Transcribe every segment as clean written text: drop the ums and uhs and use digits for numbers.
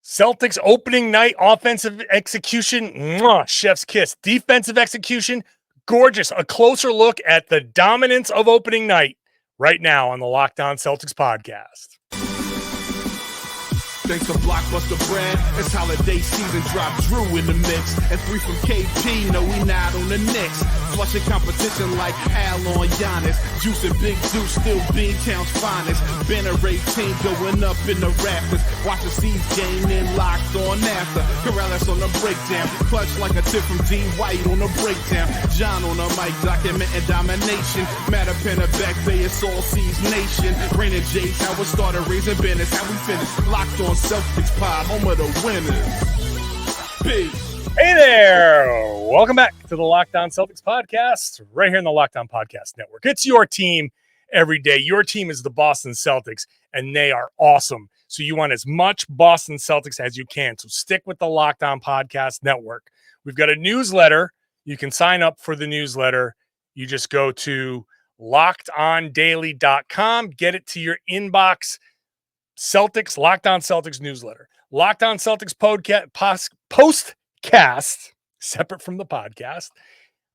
Celtics opening night offensive execution, mwah, chef's kiss. Defensive execution, gorgeous. A closer look at the dominance of opening night right now on the Locked On Celtics podcast. Thanks to Blockbuster Brand, it's holiday season. Drop Drew in the mix. And 3 from KP, no, we not on the Knicks. Flushing competition like Al on Giannis. Juice and Big Juice, still Beantown's finest. Banner 18 going up in the rafters. Watch the C's game in Locked On after. Karalis on the breakdown. Clutch like a tip from D. White on the breakdown. John on the mic, documenting domination. Matter pen a back bay, it's all C's nation. Rain and J's, how we started, raising banners, how we finish. Locked On Celtics pod, home of the winners. Peace. Hey there. Welcome back to the Locked On Celtics podcast, right here in the Locked On Podcast Network. It's your team every day. Your team is the Boston Celtics, and they are awesome. So you want as much Boston Celtics as you can. So stick with the Locked On Podcast Network. We've got a newsletter. You can sign up for the newsletter. You just go to lockedondaily.com, get it to your inbox. Celtics, Locked On Celtics newsletter. Locked On Celtics postcast, separate from the podcast,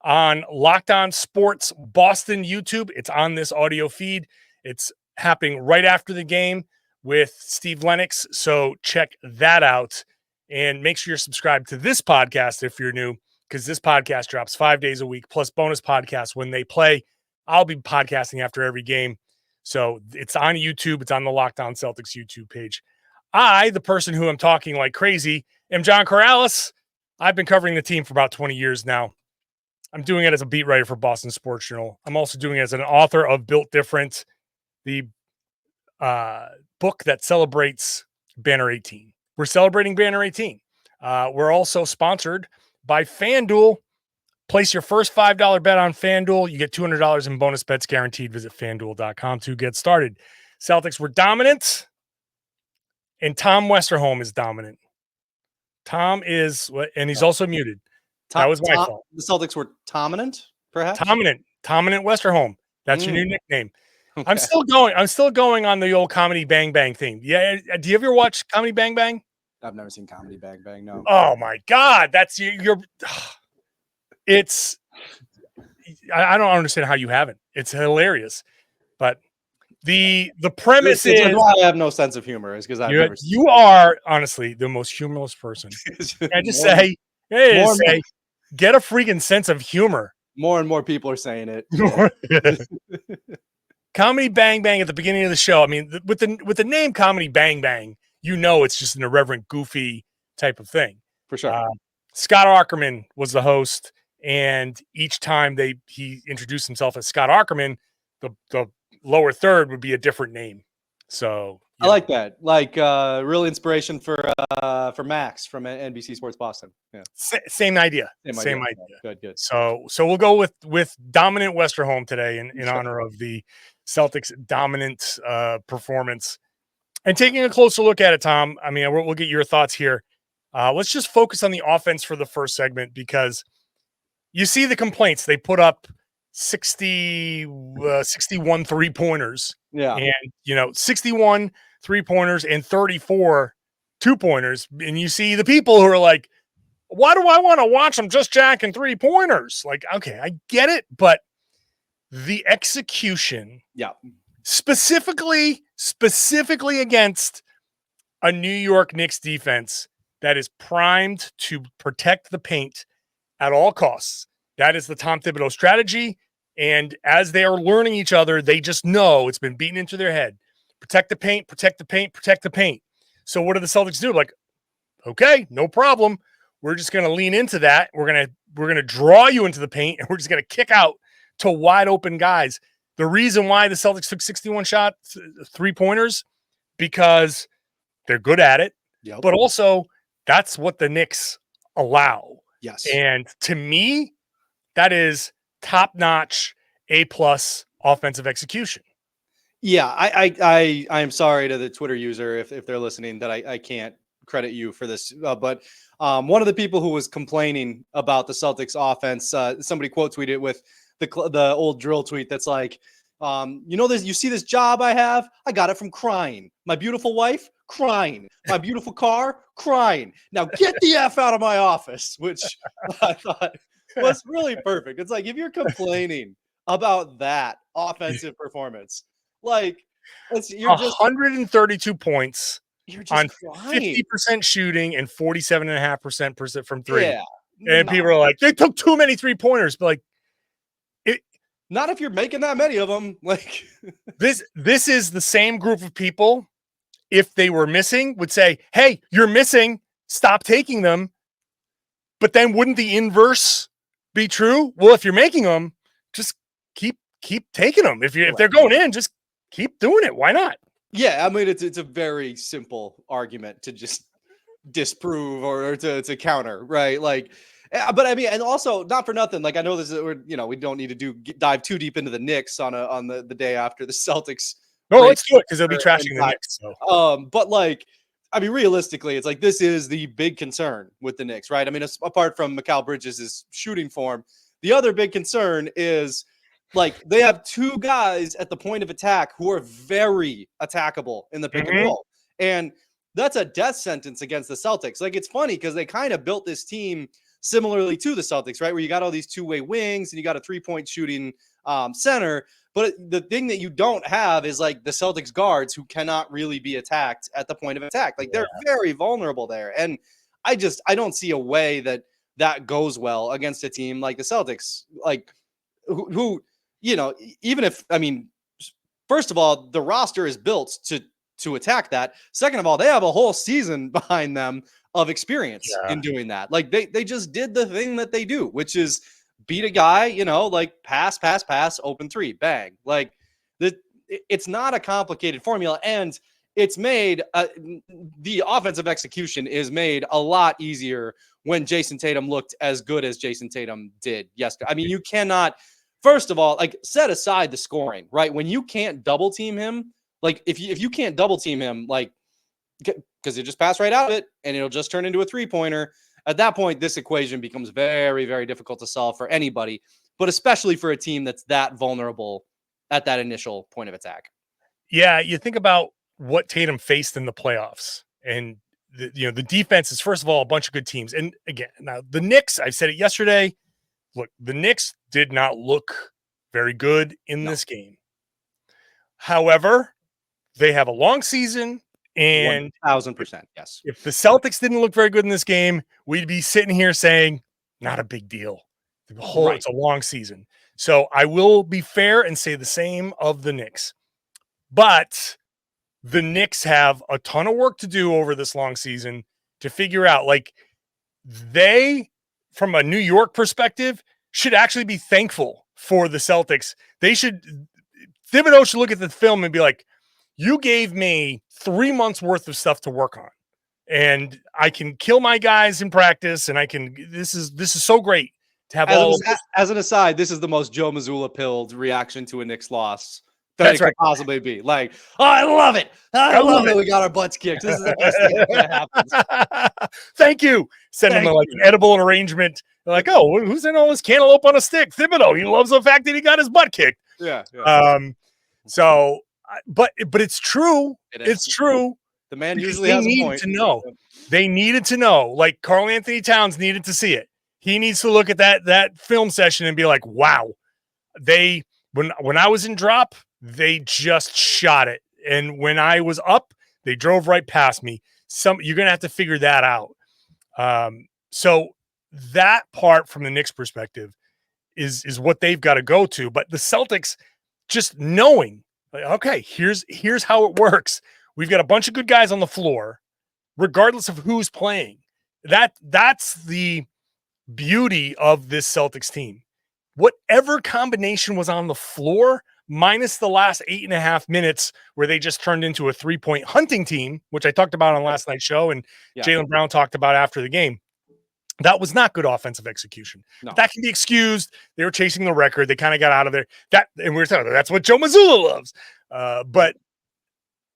on Locked On Sports Boston YouTube. It's on this audio feed. It's happening right after the game with Steve Lennox, so check that out. And make sure you're subscribed to this podcast if you're new, because this podcast drops 5 days a week, plus bonus podcasts when they play. I'll be podcasting after every game. So it's on YouTube. It's on the Locked On Celtics YouTube page. I, the person who am talking like crazy, am John Karalis. I've been covering the team for about 20 years now. I'm doing it as a beat writer for Boston Sports Journal. I'm also doing it as an author of Built Different, the book that celebrates Banner 18. We're celebrating Banner 18. We're also sponsored by FanDuel. Place your first $5 bet on FanDuel. You get $200 in bonus bets guaranteed. Visit FanDuel.com to get started. Celtics were dominant, and Tom Westerholm is dominant. Tom is, and he's also muted. That was my fault. The Celtics were dominant, perhaps? Dominant Westerholm. That's your new nickname. Okay. I'm still going on the old Comedy Bang Bang theme. Yeah. Do you ever watch Comedy Bang Bang? I've never seen Comedy Bang Bang, no. Oh, my God. That's your it's I don't understand how you haven't. It's hilarious. But the premise is why I have no sense of humor is because you are honestly the most humorless person. I just say, hey, get a freaking sense of humor. More and more people are saying it. Comedy Bang Bang at the beginning of the show. I mean, with the name Comedy Bang Bang, you know it's just an irreverent, goofy type of thing. For sure. Scott Aukerman was the host. And each time he introduced himself as Scott Aukerman, the lower third would be a different name. So I like that. Like real inspiration for Max from NBC Sports Boston. Yeah. Same idea. Same idea. Good. So we'll go with dominant Westerholm today in honor of the Celtics' dominant performance. And taking a closer look at it, Tom, I mean, we'll get your thoughts here. Let's just focus on the offense for the first segment, because you see the complaints. They put up 61 3-pointers. Yeah. And, 61 3-pointers and 34 2-pointers. And you see the people who are like, why do I want to watch them just jacking 3-pointers? Like, okay, I get it. But the execution, specifically against a New York Knicks defense that is primed to protect the paint at all costs. That is the Tom Thibodeau strategy. And as they are learning each other, they just know it's been beaten into their head. Protect the paint, protect the paint, protect the paint. So what do the Celtics do? Like, okay, no problem. We're just going to lean into that. We're going to draw you into the paint, and we're just going to kick out to wide open guys. The reason why the Celtics took 61 shots, 3-pointers, because they're good at it. Yep. But also that's what the Knicks allow. Yes. And to me, that is top-notch, A+ offensive execution. Yeah, I am sorry to the Twitter user if they're listening that I can't credit you for this. But one of the people who was complaining about the Celtics offense, somebody quote tweeted with the old drill tweet that's like, You know this. You see this job I have? I got it from crying. My beautiful wife, crying. My beautiful car, crying. Now get the F out of my office, which I thought was really perfect. It's like if you're complaining about that offensive performance, like you're just 132 points on crying. 50% shooting and 47.5% from three. Yeah. And No. people are like, they took too many 3-pointers. But like, not if you're making that many of them. Like this is the same group of people, if they were missing, would say, hey, you're missing, stop taking them. But then wouldn't the inverse be true? Well, if you're making them, just keep taking them. If they're going in, just keep doing it. Why not? Yeah, I mean it's a very simple argument to just disprove or to counter, right? Like, but I mean, and also not for nothing. Like I know this is we don't need to dive too deep into the Knicks on the day after the Celtics. No, let's do it because they'll be trashing the Knicks. So. But like, I mean, realistically, it's like this is the big concern with the Knicks, right? I mean, apart from Mikal Bridges' shooting form, the other big concern is like they have two guys at the point of attack who are very attackable in the pick and roll, and that's a death sentence against the Celtics. Like it's funny because they kind of built this team similarly to the Celtics, right? Where you got all these two-way wings and you got a 3-point shooting center. But the thing that you don't have is like the Celtics guards who cannot really be attacked at the point of attack. Like they're very vulnerable there. And I don't see a way that goes well against a team like the Celtics, like who even if, I mean, first of all, the roster is built to attack that. Second of all, they have a whole season behind them of experience in doing that. Like they just did the thing that they do, which is beat a guy, like pass, open three, bang. Like it's not a complicated formula, and it's made the offensive execution is made a lot easier when Jayson Tatum looked as good as Jayson Tatum did yesterday. I mean, you cannot, first of all, like set aside the scoring, right? When you can't double team him, like if you can't double team him, like because you just pass right out of it and it'll just turn into a 3-pointer. At that point, this equation becomes very, very difficult to solve for anybody, but especially for a team that's that vulnerable at that initial point of attack. Yeah, you think about what Tatum faced in the playoffs, and the defense is, first of all, a bunch of good teams. And again, now the Knicks, I said it yesterday. Look, the Knicks did not look very good in this game. However, they have a long season, and 1,000%, yes. If the Celtics didn't look very good in this game, we'd be sitting here saying, not a big deal. It's a long season. So I will be fair and say the same of the Knicks. But the Knicks have a ton of work to do over this long season to figure out, like, they, from a New York perspective, should actually be thankful for the Celtics. Thibodeau should look at the film and be like, you gave me 3 months worth of stuff to work on, and I can kill my guys in practice. And this is so great to have as an aside, this is the most Joe Mazzulla pilled reaction to a Knicks loss that could possibly be. Like, oh, I love it. I love it. We got our butts kicked. This is the best thing that happens. Thank you. Send him like an edible arrangement. They're like, oh, who's in all this cantaloupe on a stick? Thibodeau. He loves the fact that he got his butt kicked. Yeah. So, but it's true. It's true. The man usually has a point. They needed to know. Like Karl Anthony Towns needed to see it. He needs to look at that film session and be like, wow, when I was in drop, they just shot it. And when I was up, they drove right past me. You're going to have to figure that out. So that part from the Knicks perspective is what they've got to go to. But the Celtics just knowing, like, okay, here's how it works. We've got a bunch of good guys on the floor, regardless of who's playing. That's the beauty of this Celtics team. Whatever combination was on the floor, minus the last 8.5 minutes where they just turned into a 3-point hunting team, which I talked about on last night's show, and Jaylen Brown talked about after the game. That was not good offensive execution. No. That can be excused. They were chasing the record. They kind of got out of there. And we were talking about that's what Joe Mazzulla loves. But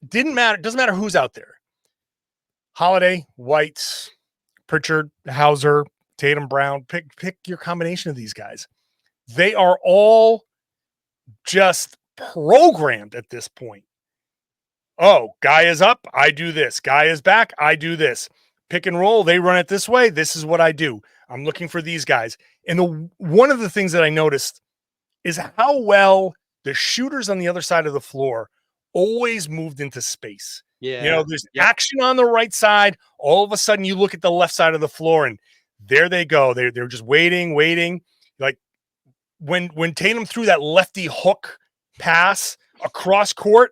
didn't matter. Doesn't matter who's out there. Holiday, White, Pritchard, Hauser, Tatum, Brown. Pick your combination of these guys. They are all just programmed at this point. Oh, guy is up, I do this. Guy is back, I do this. Pick and roll, they run it this way. This is what I do. I'm looking for these guys. And one of the things that I noticed is how well the shooters on the other side of the floor always moved into space. Yeah. There's action on the right side. All of a sudden, you look at the left side of the floor, and there they go. They're just waiting. Like when Tatum threw that lefty hook pass across court,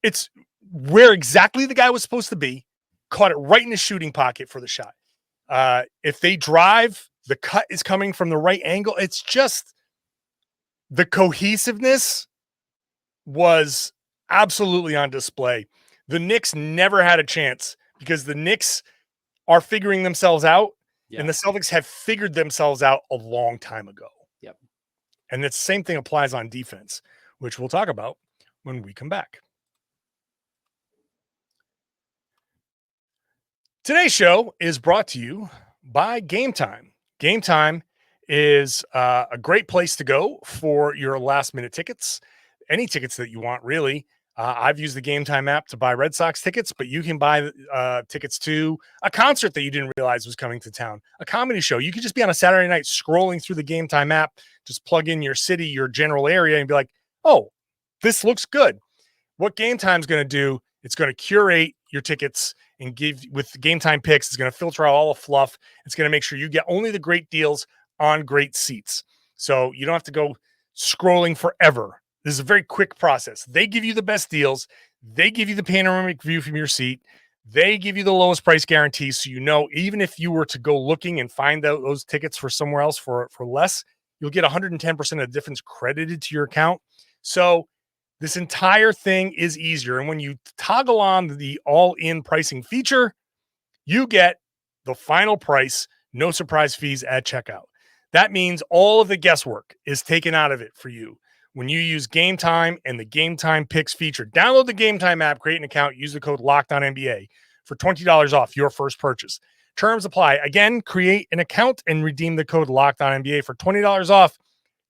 it's where exactly the guy was supposed to be. Caught it right in the shooting pocket for the shot. If they drive, the cut is coming from the right angle. It's just the cohesiveness was absolutely on display. The Knicks never had a chance because the Knicks are figuring themselves out, and the Celtics have figured themselves out a long time ago. Yep. And the same thing applies on defense, which we'll talk about when we come back. Today's show is brought to you by Game Time. Game Time is a great place to go for your last-minute tickets, any tickets that you want, really. I've used the Game Time app to buy Red Sox tickets, but you can buy tickets to a concert that you didn't realize was coming to town, a comedy show. You could just be on a Saturday night scrolling through the Game Time app, just plug in your city, your general area, and be like, oh, this looks good. What Game Time's going to do, it's going to curate your tickets and give with Game Time picks. It's going to filter out all the fluff. It's going to make sure you get only the great deals on great seats. So you don't have to go scrolling forever. This is a very quick process. They give you the best deals. They give you the panoramic view from your seat. They give you the lowest price guarantee. So, even if you were to go looking and find out those tickets for somewhere else for less, you'll get 110% of the difference credited to your account. So this entire thing is easier. And when you toggle on the all-in pricing feature, you get the final price, no surprise fees at checkout. That means all of the guesswork is taken out of it for you. When you use Game Time and the Game Time Picks feature, download the Game Time app, create an account, use the code LOCKEDONNBA for $20 off your first purchase. Terms apply. Again, create an account and redeem the code LOCKEDONNBA for $20 off.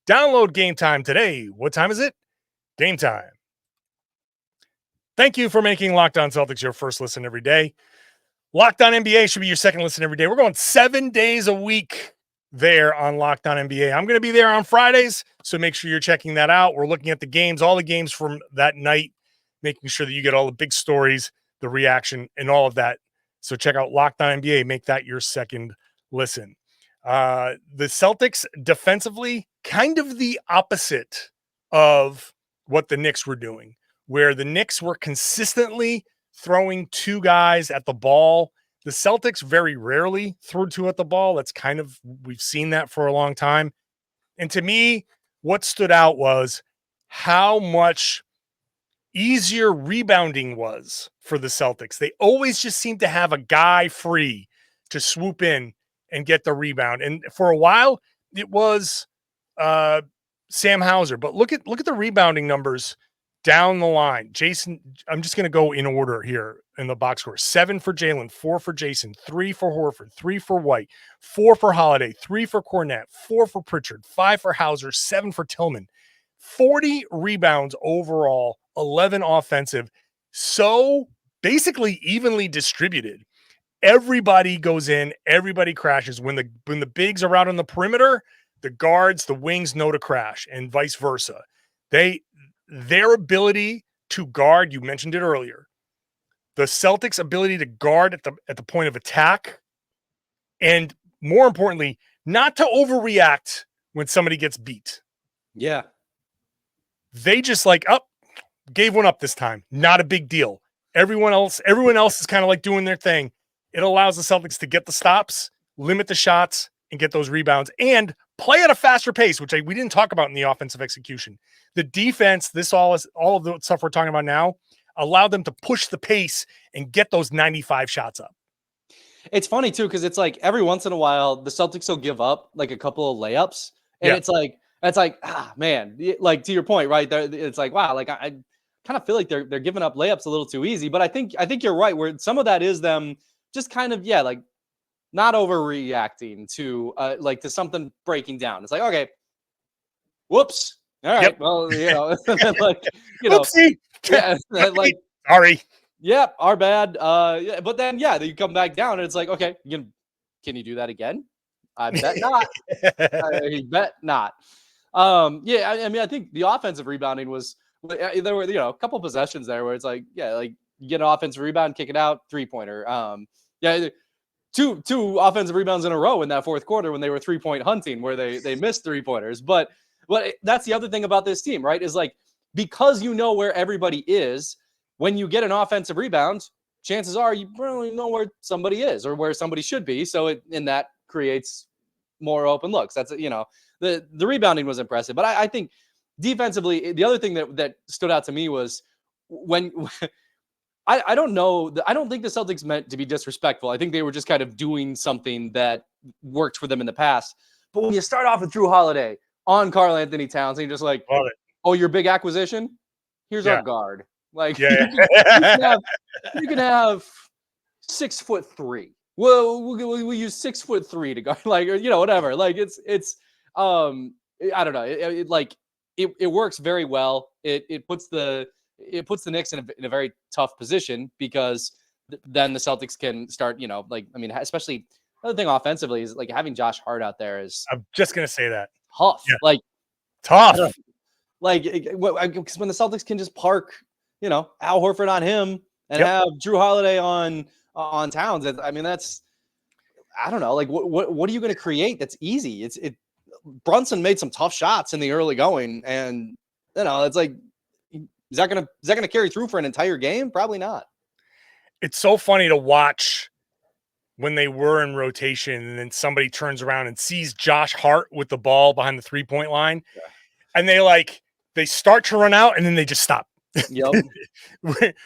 Download Game Time today. What time is it? Game Time. Thank you for making Locked On Celtics your first listen every day. Locked On NBA should be your second listen every day. We're going 7 days a week there on Locked On NBA. I'm going to be there on Fridays, so make sure you're checking that out. We're looking at the games, all the games from that night, making sure that you get all the big stories, the reaction, and all of that. So check out Locked On NBA. Make that your second listen. The Celtics defensively, kind of the opposite of what the Knicks were doing, where the Knicks were consistently throwing two guys at the ball. The Celtics very rarely threw two at the ball. We've seen that for a long time. And to me, what stood out was how much easier rebounding was for the Celtics. They always just seemed to have a guy free to swoop in and get the rebound. And for a while, it was Sam Hauser. But look at the rebounding numbers down the line. Jayson, I'm just going to go in order here in the box score. 7 for Jaylen, 4 for Jayson, 3 for Horford, 3 for White, 4 for Holiday, 3 for Cornette, 4 for Pritchard, 5 for Hauser, 7 for Tillman. 40 rebounds overall, 11 offensive. So basically evenly distributed. Everybody goes in, everybody crashes. When the bigs are out on the perimeter, the guards, the wings know to crash, and vice versa. Their ability to guard, you mentioned it earlier, the Celtics' ability to guard at the point of attack, and more importantly, not to overreact when somebody gets beat. Yeah. They just gave one up this time. Not a big deal. Everyone else is kind of like doing their thing. It allows the Celtics to get the stops, limit the shots, and get those rebounds, and play at a faster pace, which we didn't talk about in the offensive execution. The defense, all of the stuff we're talking about now, allowed them to push the pace and get those 95 shots up. It's funny too, because it's like every once in a while the Celtics will give up like a couple of layups, and it's like man, like to your point, right? It's like wow, like I kind of feel like they're giving up layups a little too easy. But I think you're right, where some of that is them just kind of like not overreacting to to something breaking down. It's like, okay, whoops, All right. Yep. Well, like, Oopsie. yeah, like, Sorry. yeah, our bad. Yeah, but then, you come back down and it's like, okay, can you do that again? I bet not. I bet not. I mean, I think the offensive rebounding was, there were, a couple possessions there where it's like, like you get an offensive rebound, kick it out, 3-pointer. Two offensive rebounds in a row in that fourth quarter when they were 3-point hunting, where they missed 3-pointers. But that's the other thing about this team, right? Is like, because you know where everybody is, when you get an offensive rebound, chances are you really know where somebody is or where somebody should be. So that creates more open looks. That's, the rebounding was impressive. But I think defensively, the other thing that stood out to me was when I don't know. I don't think the Celtics meant to be disrespectful. I think they were just kind of doing something that worked for them in the past. But when you start off with Drew Holiday on Karl Anthony Towns, and you're just like, Love it. oh, your big acquisition? Here's our guard. Like, you can have 6'3". We'll use 6'3" to guard, like, or, whatever. Like, it's I don't know. It works very well. It puts the Knicks in a very tough position, because then the Celtics can start, especially the other thing offensively is, like, having Josh Hart out there is, I'm just going to say that. tough. Yeah. Like, tough. Like, because when the Celtics can just park, Al Horford on him and have Drew Holiday on Towns, I mean, that's, I don't know. Like, what are you going to create that's easy? Brunson made some tough shots in the early going, and it's like, is that gonna carry through for an entire game? Probably not. It's so funny to watch when they were in rotation, and then somebody turns around and sees Josh Hart with the ball behind the 3-point line, and they start to run out, and then they just stop. Yep.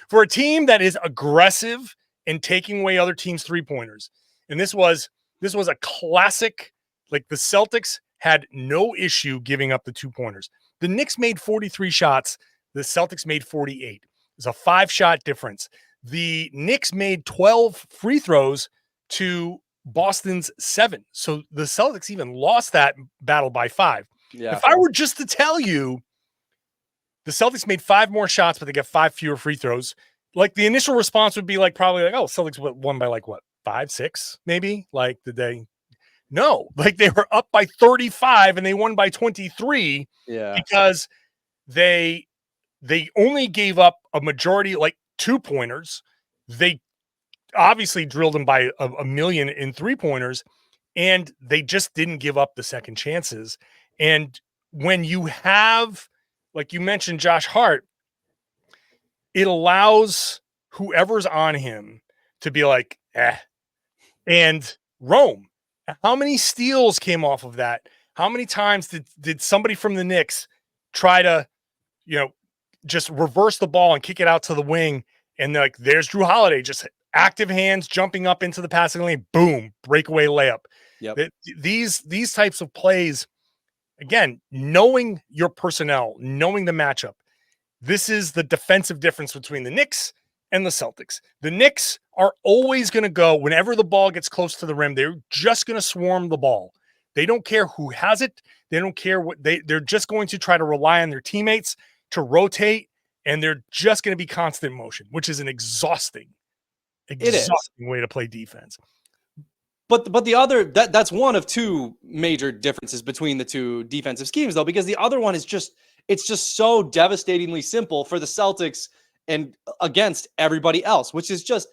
For a team that is aggressive in taking away other teams' 3-pointers, and this was a classic. Like, the Celtics had no issue giving up the 2-pointers. The Knicks made 43 shots. The Celtics made 48. There's a 5-shot difference. The Knicks made 12 free throws to Boston's 7. So the Celtics even lost that battle by 5. Yeah. If I were just to tell you the Celtics made 5 more shots, but they got 5 fewer free throws, like, the initial response would be probably like, oh, Celtics won by 5, 6, maybe? Like, did they? No, like, they were up by 35 and they won by 23. Yeah. Because they only gave up a majority, like, 2-pointers. They obviously drilled them by a million in 3-pointers, and they just didn't give up the second chances. And when you have, like you mentioned, Josh Hart, it allows whoever's on him to be like, and roam. How many steals came off of that? How many times did somebody from the Knicks try to, just reverse the ball and kick it out to the wing, and there's Drew Holiday, just active hands jumping up into the passing lane, boom, breakaway layup. Yep. These types of plays, again, knowing your personnel, knowing the matchup. This is the defensive difference between the Knicks and the Celtics. The Knicks are always going to go, whenever the ball gets close to the rim, they're just going to swarm the ball. They don't care who has it. They don't care what they're just going to try to rely on their teammates to rotate, and they're just going to be constant motion, which is an exhausting way to play defense. But the other, that's one of two major differences between the two defensive schemes, though, because the other one is it's just so devastatingly simple for the Celtics and against everybody else, which is just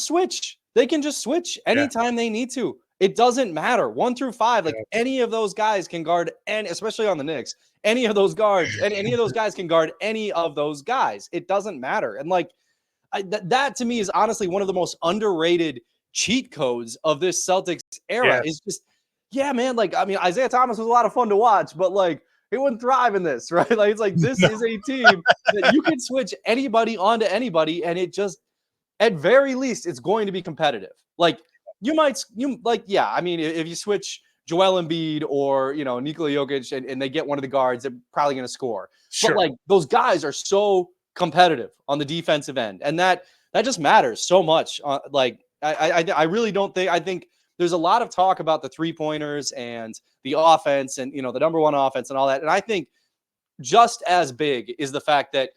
switch. They can just switch anytime they need to. It doesn't matter. 1 through 5, like, any of those guys can guard, and especially on the Knicks, any of those guards, and any of those guys can guard any of those guys. It doesn't matter. And that to me is honestly one of the most underrated cheat codes of this Celtics era. Is just, man. Like, I mean, Isaiah Thomas was a lot of fun to watch, but he wouldn't thrive in this, right? Like, it's like, this is a team that you can switch anybody onto anybody, and it just, at very least, it's going to be competitive. Like, I mean, if you switch Joel Embiid or, Nikola Jokic and they get one of the guards, they're probably going to score. Sure. But those guys are so competitive on the defensive end, and that just matters so much. I really don't think, I think there's a lot of talk about the 3-pointers and the offense and, the number one offense and all that. And I think just as big is the fact that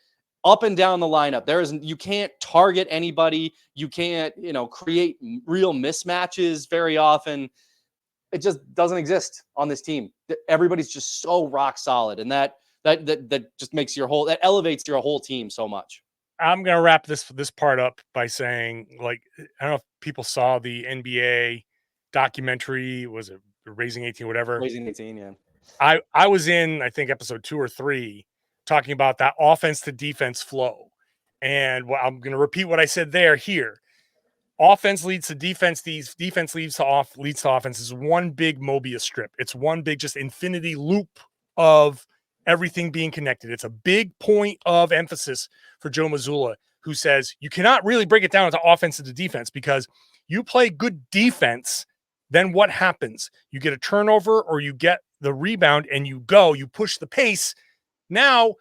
up and down the lineup, you can't target anybody. You can't, create real mismatches very often. It just doesn't exist on this team. Everybody's just so rock solid. And that just makes that elevates your whole team so much. I'm going to wrap this part up by saying, like, I don't know if people saw the NBA documentary. Was it Raising 18, whatever? Raising 18, yeah. I was in, I think, episode 2 or 3 talking about that offense to defense flow. And I'm going to repeat what I said here. Offense leads to defense. Defense leads to offense. Is one big Mobius strip. It's one big just infinity loop of everything being connected. It's a big point of emphasis for Joe Mazzulla, who says you cannot really break it down into offense to defense, because you play good defense, then what happens? You get a turnover or you get the rebound and you push the pace. Now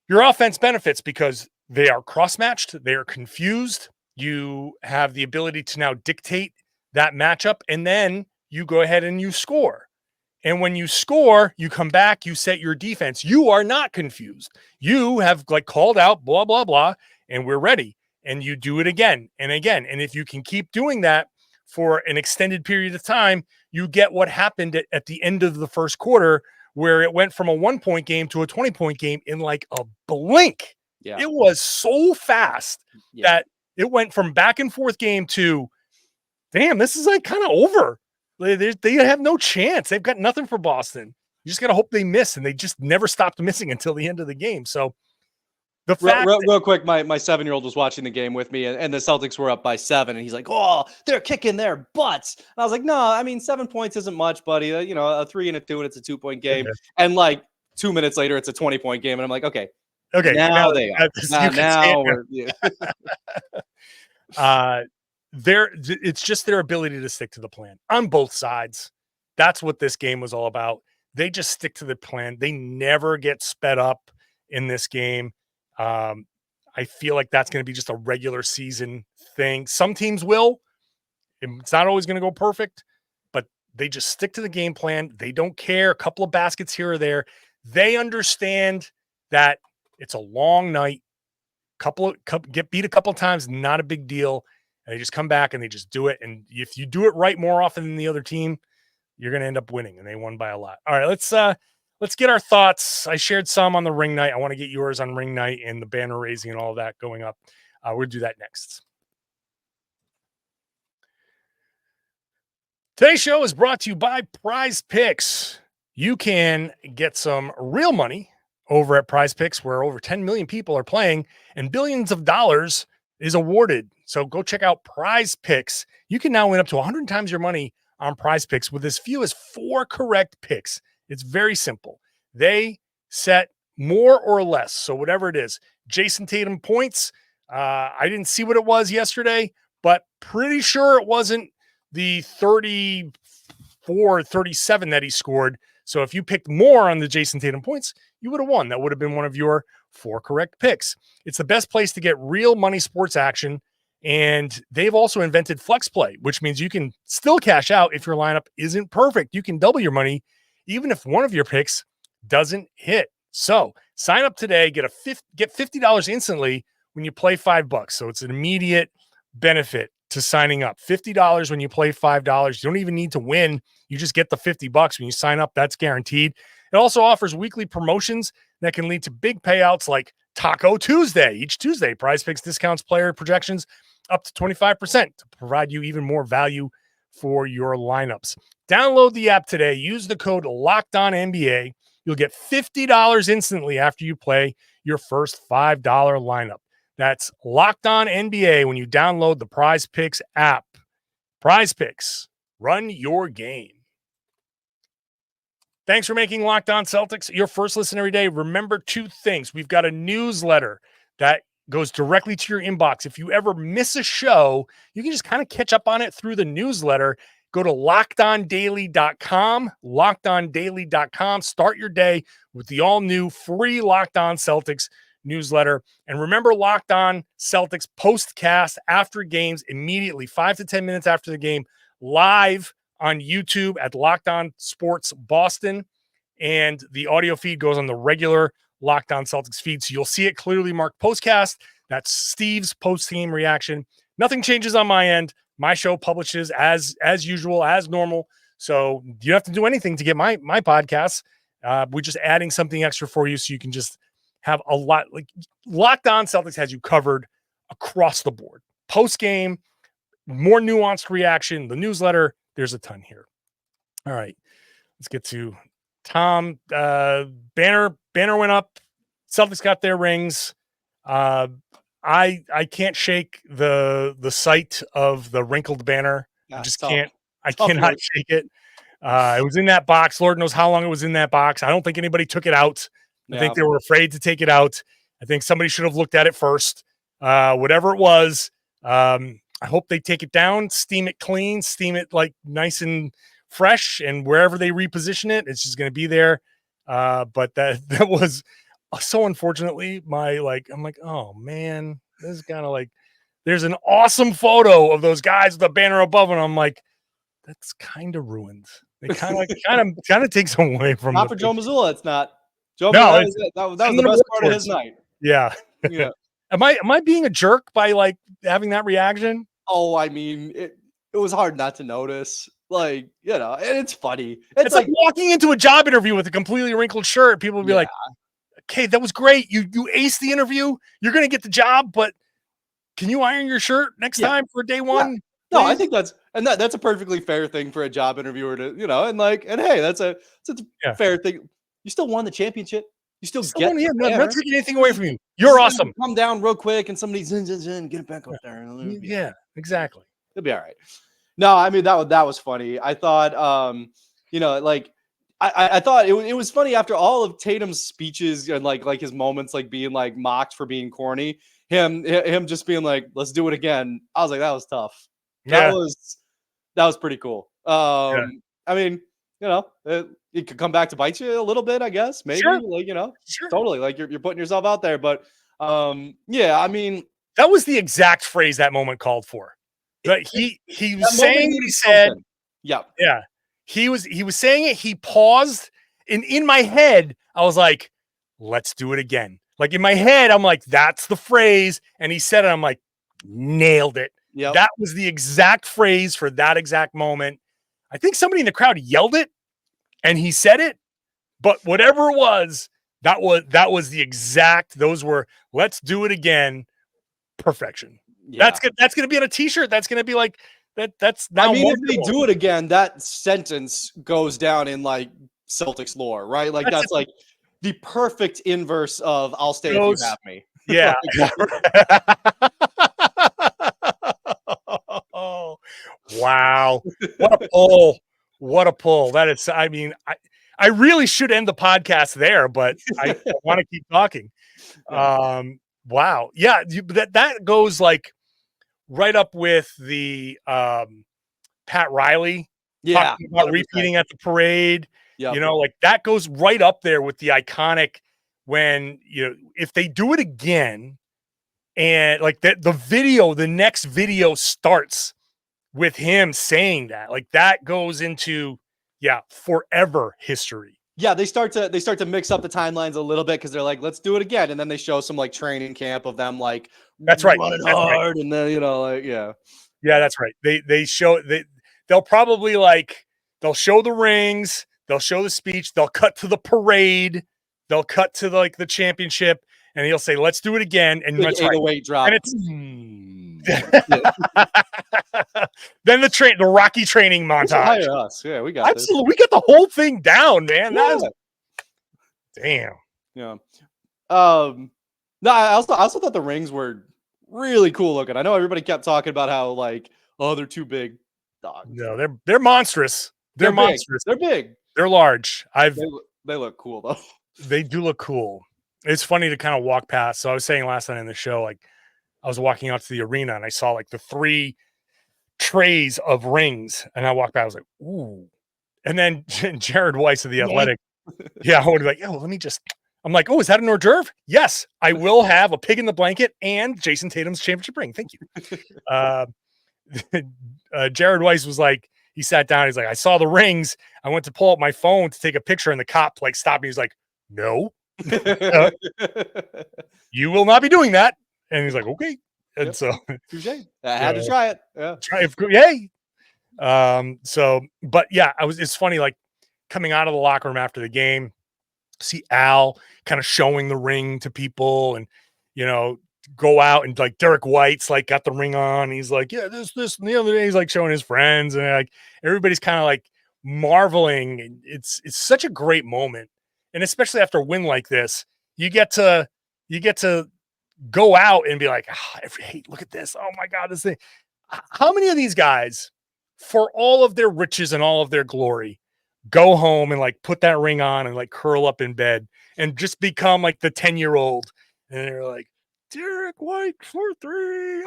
your offense benefits because they are cross-matched. They are confused. You have the ability to now dictate that matchup, and then you go ahead and you score. And when you score, you come back, you set your defense. You are not confused. You have called out blah, blah, blah, and we're ready. And you do it again and again. And if you can keep doing that for an extended period of time, you get what happened at the end of the first quarter, where it went from a 1-point game to a 20-point game in like a blink. Yeah. It was so fast that it went from back and forth game to, damn, this is like kind of over. They have no chance. They've got nothing for Boston. You just got to hope they miss, and they just never stopped missing until the end of the game. So the fact real quick, my 7-year-old was watching the game with me, and the Celtics were up by 7, and he's like, "Oh, they're kicking their butts." And I was like, "No, I mean 7 points isn't much, buddy. A 3 and a 2, and it's a 2-point game." Yeah. And like 2 minutes later, it's a 20-point game, and I'm like, "Okay, now they are. Now we're." Yeah. It's just their ability to stick to the plan on both sides. That's what this game was all about. They just stick to the plan. They never get sped up in this game. I feel like that's going to be just a regular season thing. Some teams will. It's not always going to go perfect, but they just stick to the game plan. They don't care. A couple of baskets here or there. They understand that it's a long night. Get beat a couple of times, not a big deal. And they just come back and they just do it. And if you do it right more often than the other team, you're going to end up winning. And they won by a lot. All right, let's get our thoughts. I shared some on the ring night. I want to get yours on ring night and the banner raising and all of that going up. We'll do that next. Today's show is brought to you by Prize Picks. You can get some real money over at Prize Picks, where over 10 million people are playing and billions of dollars is awarded. So go check out Prize Picks. You can now win up to 100 times your money on Prize Picks with as few as 4 correct picks. It's very simple. They set more or less, so whatever it is. Jayson Tatum points. I didn't see what it was yesterday, but pretty sure it wasn't the 34, 37 that he scored. So if you picked more on the Jayson Tatum points, you would have won. That would have been one of your 4 correct picks. It's the best place to get real money sports action. And they've also invented flex play, which means you can still cash out if your lineup isn't perfect. You can double your money even if one of your picks doesn't hit. So sign up today, get $50 instantly when you play $5. So it's an immediate benefit to signing up. $50 when you play $5. You don't even need to win. You just get the $50 when you sign up. That's guaranteed. It also offers weekly promotions that can lead to big payouts like Taco Tuesday. Each Tuesday, Prize Picks discounts player projections up to 25% to provide you even more value for your lineups. Download the app today. Use the code LOCKEDONNBA. You'll get $50 instantly after you play your first $5 lineup. That's Locked On NBA when you download the Prize Picks app. Prize Picks, run your game. Thanks for making Locked On Celtics your first listen every day. Remember 2 things. We've got a newsletter that goes directly to your inbox. If you ever miss a show, you can just kind of catch up on it through the newsletter. Go to LockedOnDaily.com, LockedOnDaily.com. Start your day with the all-new free Locked On Celtics newsletter. And remember, Locked On Celtics postcast after games immediately, 5 to 10 minutes after the game, live on YouTube at Locked On Sports Boston. And the audio feed goes on the regular Locked On Celtics feed. So you'll see it clearly marked postcast. That's Steve's post-game reaction. Nothing changes on my end. My show publishes as usual, as normal. So you don't have to do anything to get my podcasts. We're just adding something extra for you so you can just have a lot. Like Locked On Celtics has you covered across the board. Post-game, more nuanced reaction, the newsletter. There's a ton here. All right. Let's get to Tom. Banner went up. Celtics got their rings. I can't shake the sight of the wrinkled banner. I just can't. I cannot shake it. It was in that box. Lord knows how long it was in that box. I don't think anybody took it out. I think they were afraid to take it out. I think somebody should have looked at it first. Whatever it was, I hope they take it down, steam it clean, steam it like nice and fresh, and wherever they reposition it, it's just going to be there. But that was so unfortunately I'm like, oh man, this is kind of like, there's an awesome photo of those guys with the banner above, and I'm like, that's kind of ruined. They kind of takes away from. Not for Joe Mazzulla. It's not. Joe. No, that was the best part of his night. Yeah. Yeah. Am I being a jerk by like having that reaction? Oh, I mean, it was hard not to notice. Like, and it's funny. It's like walking into a job interview with a completely wrinkled shirt. People will be like, okay, that was great. You aced the interview. You're going to get the job, but can you iron your shirt next time for day one? Yeah. No, I think that's a perfectly fair thing for a job interviewer to, and hey, that's a fair thing. You still won the championship. You still get it. Not taking anything away from you. You're awesome. Come down real quick and somebody get it back up there. Yeah, exactly. It'll be all right. No, I mean, that was funny. I thought, I thought it was funny after all of Tatum's speeches and like his moments, like being like mocked for being corny, him just being like, let's do it again. I was like, that was tough. That was pretty cool. I mean, it could come back to bite you a little bit, I guess. Maybe totally. Like you're putting yourself out there, but I mean, that was the exact phrase that moment called for. But he was saying what he said. Yeah. He was saying it. He paused, and in my head, I was like, "Let's do it again." Like in my head, I'm like, "That's the phrase," and he said it. I'm like, "Nailed it." Yeah, that was the exact phrase for that exact moment. I think somebody in the crowd yelled it, and he said it. But whatever it was, that was the exact. Those were "Let's do it again." Perfection. Yeah. That's good. That's going to be on a T-shirt. That's going to be like that. That's now. I mean, if they do it again, that sentence goes down in like Celtics lore, right? Like that's like the perfect inverse of "I'll stay if you have me." Yeah. Oh, wow! What a pull! What a pull! That is. I mean, I really should end the podcast there, but I want to keep talking. Wow. Yeah. That goes like right up with the Pat Riley. Yeah. About repeating at the parade. Yep. Like that goes right up there with the iconic when, if they do it again and like the next video starts with him saying that, like that goes into, forever history. Yeah, they start to mix up the timelines a little bit because they're like, let's do it again, and then they show some like training camp of them like that's right running that's hard, right. And then that's right. They show they'll probably like they'll show the rings, they'll show the speech, they'll cut to the parade, they'll cut to like the championship, and he'll say, "Let's do it again," and that's right. 808 drop. And it's then the Rocky training montage. Hire us. Yeah, we got absolutely. We got the whole thing down, man. Damn. Yeah. No, I also thought the rings were really cool looking. I know everybody kept talking about how like, oh, they're too big. No, they're monstrous. They're monstrous. They're big. They're large. They look cool though. They do look cool. It's funny to kind of walk past. So I was saying last night in the show, like I was walking out to the arena and I saw like the 3 trays of rings, and I walked by. I was like, "Ooh!" And then Jared Weiss of the Athletic, I would be like, "Oh, let me just." I'm like, "Oh, is that an hors d'oeuvre?" Yes, I will have a pig in the blanket and Jayson Tatum's championship ring. Thank you. Jared Weiss was like, he sat down. He's like, "I saw the rings. I went to pull up my phone to take a picture, and the cop like stopped me. He's like, 'No, You will not be doing that. And he's like, okay. And Yep. so Touche. I had to try it. Yeah. yay. So, but yeah, it's funny, like coming out of the locker room after the game, see Al kind of showing the ring to people and, go out and like Derek White's like got the ring on. He's like, yeah, this, and the other day he's like showing his friends and like everybody's kind of like marveling. It's such a great moment. And especially after a win like this, you get to go out and be like, hey, look at this. Oh my God, this thing. How many of these guys, for all of their riches and all of their glory, go home and like put that ring on and like curl up in bed and just become like the 10-year-old? And they're like, Derek White for 3.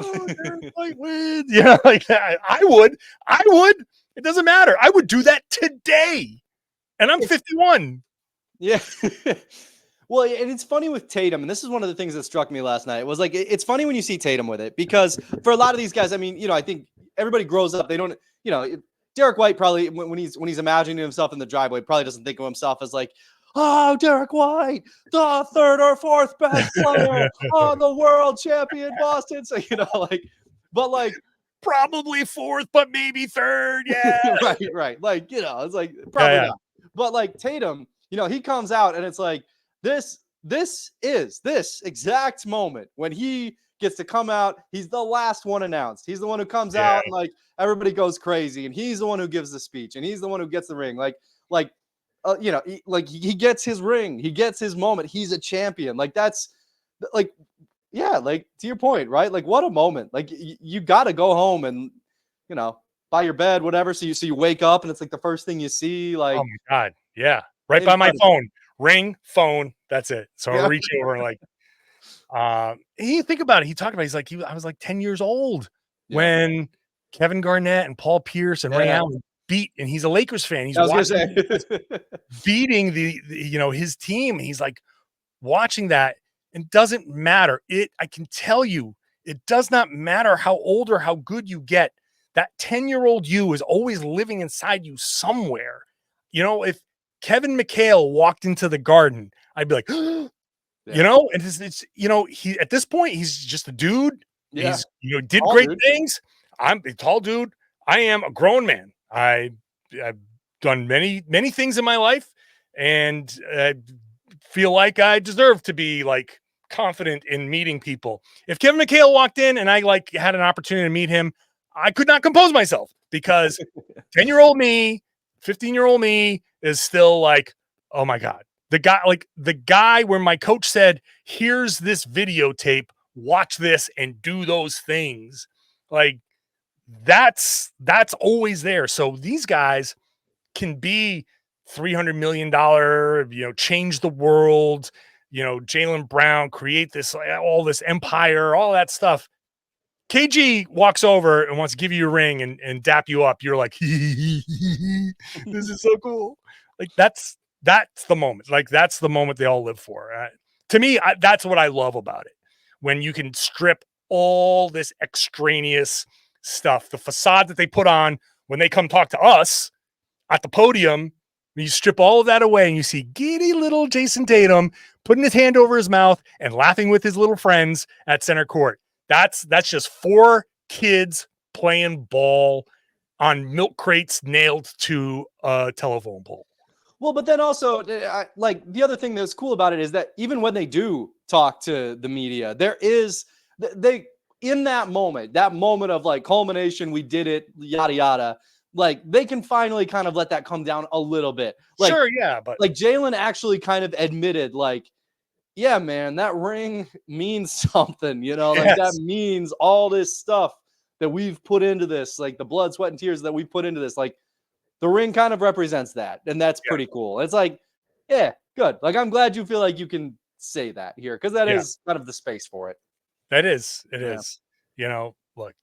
Oh, Derek White wins. Like I would. It doesn't matter. I would do that today. And I'm 51. Yeah. Well, and it's funny with Tatum, and this is one of the things that struck me last night. It was like, it's funny when you see Tatum with it, because for a lot of these guys, I mean, I think everybody grows up. They don't, Derek White probably, when he's imagining himself in the driveway, probably doesn't think of himself as like, oh, Derek White, the 3rd or 4th best player on the world champion Boston. So, but like, probably 4th, but maybe 3rd. Yeah. right. Like, it's like, probably not. But like Tatum, he comes out and it's like, this is this exact moment when he gets to come out. He's the last one announced. He's the one who comes out and like everybody goes crazy, and he's the one who gives the speech, and he's the one who gets the ring. He gets his ring. He gets his moment. He's a champion. Like that's like, yeah, like to your point, right? Like what a moment. Like you got to go home and, by your bed, whatever. So you wake up and it's like the first thing you see. Like, oh my God. Yeah. Right by my phone. Ring, phone. That's it. So I reach over and like, he think about it. He talked about, he's like, I was like 10 years old when Kevin Garnett and Paul Pierce and Ray Allen beat, and he's a Lakers fan. He's watching beating the his team. He's like watching that, and doesn't matter. I can tell you, it does not matter how old or how good you get. That 10-year-old you is always living inside you somewhere. If Kevin McHale walked into the Garden, I'd be like, and it's he at this point, he's just a dude. Yeah. He's did tall great things. I'm a tall dude. I am a grown man. I've done many things in my life, and I feel like I deserve to be like confident in meeting people. If Kevin McHale walked in and I like had an opportunity to meet him, I could not compose myself, because 10-year-old me, 15-year-old me is still like, oh my God. The guy where my coach said, here's this videotape, watch this and do those things. Like that's always there. So these guys can be $300 million, change the world, Jaylen Brown, create this, all this empire, all that stuff. KG walks over and wants to give you a ring and dap you up. You're like, this is so cool. Like that's the moment. Like that's the moment they all live for. To me, that's what I love about it. When you can strip all this extraneous stuff, the facade that they put on when they come talk to us at the podium, you strip all of that away and you see giddy little Jayson Tatum putting his hand over his mouth and laughing with his little friends at center court. That's just 4 kids playing ball on milk crates nailed to a telephone pole. Well, but then also, like the other thing that's cool about it is that even when they do talk to the media, there is in that moment of like culmination, we did it, yada yada. Like they can finally kind of let that come down a little bit. Like, sure, yeah, but like Jaylen actually kind of admitted, like, yeah, man, that ring means something, like that means all this stuff that we've put into this, like the blood, sweat, and tears that we've put into this. Like the ring kind of represents that. And that's pretty cool. It's like, yeah, good. Like, I'm glad you feel like you can say that here, because that is kind of the space for it. That is, it is. Look,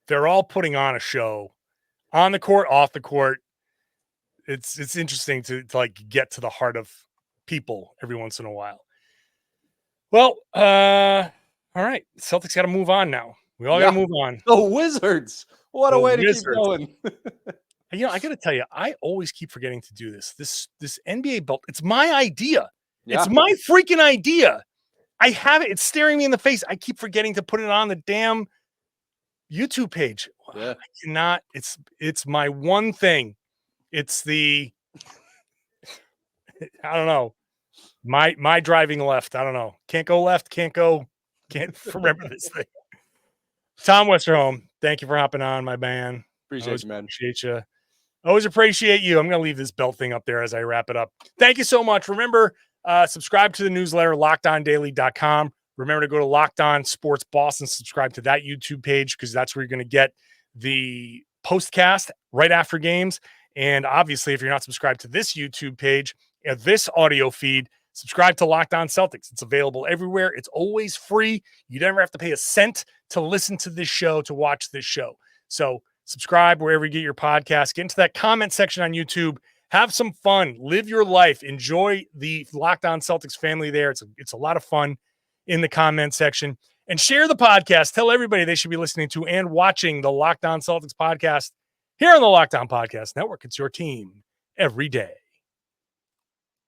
they're all putting on a show on the court, off the court. It's interesting to like get to the heart of people every once in a while. Well, all right. Celtics got to move on now. We all got to move on. The Wizards. What a way to keep going. I got to tell you, I always keep forgetting to do this. This NBA belt, it's my idea. Yeah. It's my freaking idea. I have it. It's staring me in the face. I keep forgetting to put it on the damn YouTube page. Yeah. I cannot. It's my one thing. It's the I don't know. My driving left. I don't know. Can't go left. Can't remember this thing. Tom Westerholm, thank you for hopping on, my man. Appreciate you, man. Appreciate you. Always appreciate you. I'm going to leave this belt thing up there as I wrap it up. Thank you so much. Remember, subscribe to the newsletter, lockedondaily.com. Remember to go to Locked On Sports Boston, subscribe to that YouTube page because that's where you're going to get the postcast right after games. And obviously, if you're not subscribed to this YouTube page, this audio feed, subscribe to Locked On Celtics. It's available everywhere. It's always free. You never have to pay a cent to listen to this show, to watch this show. So subscribe wherever you get your podcast. Get into that comment section on YouTube. Have some fun. Live your life. Enjoy the Locked On Celtics family there. It's a lot of fun in the comment section. And share the podcast. Tell everybody they should be listening to and watching the Locked On Celtics podcast here on the Locked On Podcast Network. It's your team every day.